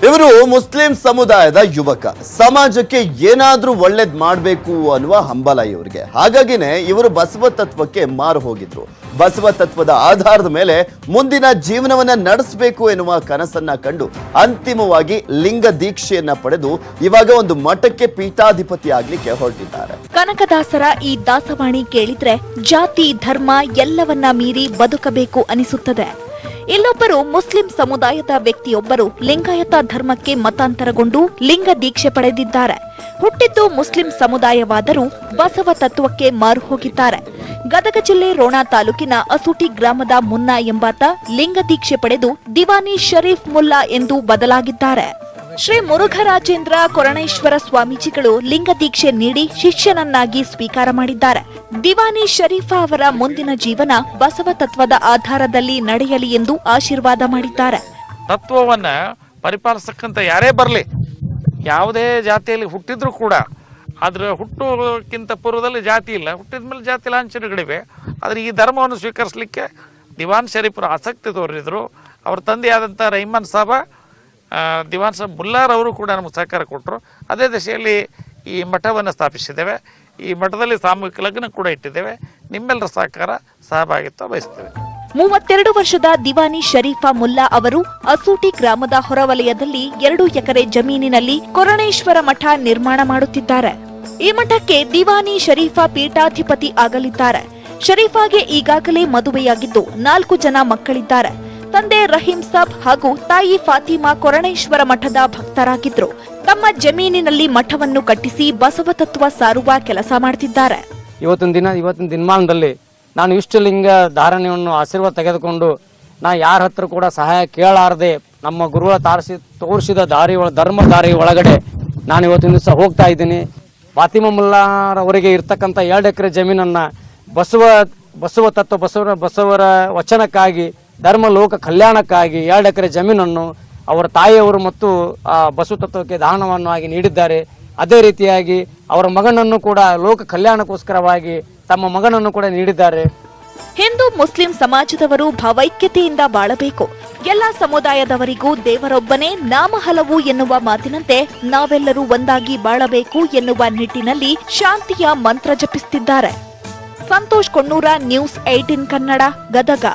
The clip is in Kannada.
ಇವರು ಮುಸ್ಲಿಂ ಸಮುದಾಯದ ಯುವಕ. ಸಮಾಜಕ್ಕೆ ಏನಾದ್ರೂ ಒಳ್ಳೇದ್ ಮಾಡಬೇಕು ಅನ್ನುವ ಹಂಬಲ ಇವರಿಗೆ. ಹಾಗಾಗಿನೇ ಇವರು ಬಸವ ತತ್ವಕ್ಕೆ ಮಾರು ಹೋಗಿದ್ರು. ಬಸವ ತತ್ವದ ಆಧಾರದ ಮೇಲೆ ಮುಂದಿನ ಜೀವನವನ್ನ ನಡೆಸಬೇಕು ಎನ್ನುವ ಕನಸನ್ನ ಕಂಡು ಅಂತಿಮವಾಗಿ ಲಿಂಗ ದೀಕ್ಷೆಯನ್ನ ಪಡೆದು ಇವಾಗ ಒಂದು ಮಠಕ್ಕೆ ಪೀಠಾಧಿಪತಿ ಆಗ್ಲಿಕ್ಕೆ ಹೊರಟಿದ್ದಾರೆ. ಕನಕದಾಸರ ಈ ದಾಸವಾಣಿ ಕೇಳಿದ್ರೆ ಜಾತಿ ಧರ್ಮ ಎಲ್ಲವನ್ನ ಮೀರಿ ಬದುಕಬೇಕು ಅನಿಸುತ್ತದೆ. ಇಲ್ಲೊಬ್ಬರು ಮುಸ್ಲಿಂ ಸಮುದಾಯದ ವ್ಯಕ್ತಿಯೊಬ್ಬರು ಲಿಂಗಾಯತ ಧರ್ಮಕ್ಕೆ ಮತಾಂತರಗೊಂಡು ಲಿಂಗ ದೀಕ್ಷೆ ಪಡೆದಿದ್ದಾರೆ. ಹುಟ್ಟಿದ್ದು ಮುಸ್ಲಿಂ ಸಮುದಾಯವಾದರೂ ಬಸವ ತತ್ವಕ್ಕೆ ಮಾರು ಹೋಗಿದ್ದಾರೆ. ಗದಗ ಜಿಲ್ಲೆ ರೋಣ ತಾಲೂಕಿನ ಅಸೂಟಿ ಗ್ರಾಮದ ಮುನ್ನಾ ಎಂಬಾತ ಲಿಂಗ ದೀಕ್ಷೆ ಪಡೆದು ದಿವಾನಿ ಶರೀಫ್ ಮುಲ್ಲಾ ಎಂದು ಬದಲಾಗಿದ್ದಾರೆ. ಶ್ರೀ ಮುರುಘರಾಜೇಂದ್ರ ಕೊರಣೇಶ್ವರ ಸ್ವಾಮೀಜಿಗಳು ಲಿಂಗ ದೀಕ್ಷೆ ನೀಡಿ ಶಿಷ್ಯನನ್ನಾಗಿ ಸ್ವೀಕಾರ ಮಾಡಿದ್ದಾರೆ. ದಿವಾನಿ ಶರೀಫಾ ಅವರ ಮುಂದಿನ ಜೀವನ ಬಸವ ತತ್ವದ ಆಧಾರದಲ್ಲಿ ನಡೆಯಲಿ ಎಂದು ಆಶೀರ್ವಾದ ಮಾಡಿದ್ದಾರೆ. ತತ್ವವನ್ನ ಪರಿಪಾಲಿಸಕ್ಕಂತ ಯಾರೇ ಬರಲಿ, ಯಾವುದೇ ಜಾತಿಯಲ್ಲಿ ಹುಟ್ಟಿದ್ರು ಕೂಡ ಆದ್ರೆ ಹುಟ್ಟುಕ್ಕಿಂತ ಪೂರ್ವದಲ್ಲಿ ಜಾತಿ ಇಲ್ಲ, ಹುಟ್ಟಿದ ಮೇಲೆ ಜಾತಿ ಲಾಂಛನಗಳಿವೆ. ಆದರೆ ಈ ಧರ್ಮವನ್ನು ಸ್ವೀಕರಿಸಲಿಕ್ಕೆ ದಿವಾನ್ ಶರೀಫರು ಆಸಕ್ತಿ ತೋರಿದ್ರು. ಅವ್ರ ತಂದೆಯಾದಂಥ ರಹಿಮಾನ್ ಸಾಬ ದಿವಾನ್ ಸಾಬ್ ಮುಲ್ಲಾರವರು ಕೂಡ ನಮಗೆ ಸಹಕಾರ ಕೊಟ್ಟರು. ಅದೇ ದಿಶೆಯಲ್ಲಿ ಈ ಮಠವನ್ನು ಸ್ಥಾಪಿಸಿದ್ದೇವೆ. ಈ ಮಠದಲ್ಲಿ ಸಾಮೂಹಿಕ ಲಗ್ನ ಕೂಡ ಇಟ್ಟಿದ್ದೇವೆ. ನಿಮ್ಮೆಲ್ಲರ ಸಹಕಾರ ಸಹಭಾಗಿತ್ವ ಬಯಸ್ತೇವೆ. 32 ವರ್ಷದ ದಿವಾನಿ ಶರೀಫಾ ಮುಲ್ಲಾ ಅವರು ಅಸೂಟಿ ಗ್ರಾಮದ ಹೊರವಲಯದಲ್ಲಿ 2 ಎಕರೆ ಜಮೀನಿನಲ್ಲಿ ಕೊರಣೇಶ್ವರ ಮಠ ನಿರ್ಮಾಣ ಮಾಡುತ್ತಿದ್ದಾರೆ. ಈ ಮಠಕ್ಕೆ ದಿವಾನಿ ಶರೀಫಾ ಪೀಠಾಧಿಪತಿ ಆಗಲಿದ್ದಾರೆ. ಶರೀಫಾಗೆ ಈಗಾಗಲೇ ಮದುವೆಯಾಗಿದ್ದು 4 ಜನ ಮಕ್ಕಳಿದ್ದಾರೆ. ತಂದೆ ರಹೀಂ ಸಾಬ್ ಹಾಗೂ ತಾಯಿ ಫಾತಿಮಾ ಕೊರಣೇಶ್ವರ ಮಠದ ಭಕ್ತರಾಗಿದ್ರು. ತಮ್ಮ ಜಮೀನಿನಲ್ಲಿ ಮಠವನ್ನು ಕಟ್ಟಿಸಿ ಬಸವ ತತ್ವ ಸಾರುವ ಕೆಲಸ ಮಾಡುತ್ತಿದ್ದಾರೆ. ಇವತ್ತಿನ ದಿನಮಾನದಲ್ಲಿ ನಾನು ಇಷ್ಟಲಿಂಗ ಧಾರಣೆಯನ್ನು ಆಶೀರ್ವಾದ ತೆಗೆದುಕೊಂಡು ನಾ ಯಾರ ಹತ್ರ ಕೂಡ ಸಹಾಯ ಕೇಳಾರದೆ ನಮ್ಮ ಗುರುಗಳ ತೋರಿಸಿದ ಧರ್ಮ ದಾರಿ ಒಳಗಡೆ ನಾನು ಇವತ್ತಿನ ದಿವಸ ಹೋಗ್ತಾ ಇದ್ದೀನಿ. ಫಾತಿಮಾ ಮುಲ್ಲಾರವರಿಗೆ ಇರ್ತಕ್ಕಂಥ 2 ಎಕರೆ ಜಮೀನನ್ನ ಬಸವ ತತ್ವ ಬಸವರ ವಚನಕ್ಕಾಗಿ ಧರ್ಮ ಲೋಕ ಕಲ್ಯಾಣಕ್ಕಾಗಿ 2 ಎಕರೆ ಜಮೀನನ್ನು ಅವರ ತಾಯಿಯವರು ಮತ್ತು ಬಸವ ತತ್ವಕ್ಕೆ ದಾನವನ್ನು ಆಗಿ ನೀಡಿದ್ದಾರೆ. ಅದೇ ರೀತಿಯಾಗಿ ಅವರ ಮಗನನ್ನು ಕೂಡ ಲೋಕ ಕಲ್ಯಾಣಕ್ಕೋಸ್ಕರವಾಗಿ ತಮ್ಮ ಮಗನನ್ನು ಕೂಡ ನೀಡಿದ್ದಾರೆ. ಹಿಂದೂ ಮುಸ್ಲಿಂ ಸಮಾಜದವರು ಭಾವೈಕ್ಯತೆಯಿಂದ ಬಾಳಬೇಕು. ಎಲ್ಲ ಸಮುದಾಯದವರಿಗೂ ದೇವರೊಬ್ಬನೇ ನಾಮ ಹಲವು ಎನ್ನುವ ಮಾತಿನಂತೆ ನಾವೆಲ್ಲರೂ ಒಂದಾಗಿ ಬಾಳಬೇಕು ಎನ್ನುವ ನಿಟ್ಟಿನಲ್ಲಿ ಶಾಂತಿಯ ಮಂತ್ರ ಜಪಿಸುತ್ತಿದ್ದಾರೆ. ಸಂತೋಷ್ ಕೊಣ್ಣೂರ, ನ್ಯೂಸ್ 18 ಕನ್ನಡ, ಗದಗ.